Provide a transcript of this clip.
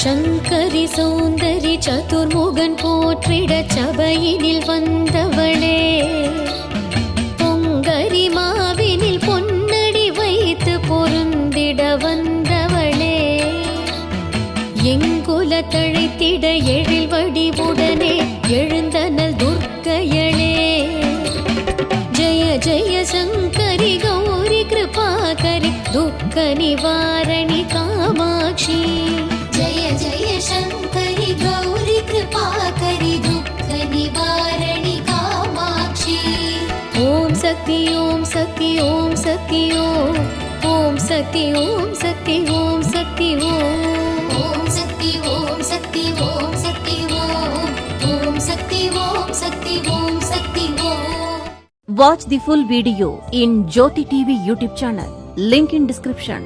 சங்கரி சௌந்தரி சதுர்முகன் போற்றிட சபையினில் வந்தவளே, பொங்கரி மாவினில் பொன்னடி வைத்து பொருந்திட வந்தவளே, எங்குல தழைத்திட எழில் வடிவுடனே எழுந்தனல் துர்க்கையளே. ஜய ஜய சங்கரி கௌரி கிருபாகரி துக்க நிவாரணி காமாட்சி. ஜய ஜய சங்கரி கௌரி கிருபாகரி துக்க நிவாரணி காமாட்சி. ஓம் சக்தி ஓம் சக்தி ஓம் சக்தி ஓம் ஓம் சக்தி ஓம் சக்தி ஓம் சக்தி ஓம் ஓம் சக்தி ஓம் சக்தி ஓம் சக்தி ஓம் ஓம் Shakti Om Shakti Om Shakti Om. Watch the full video in Jyoti TV YouTube channel. Link in description.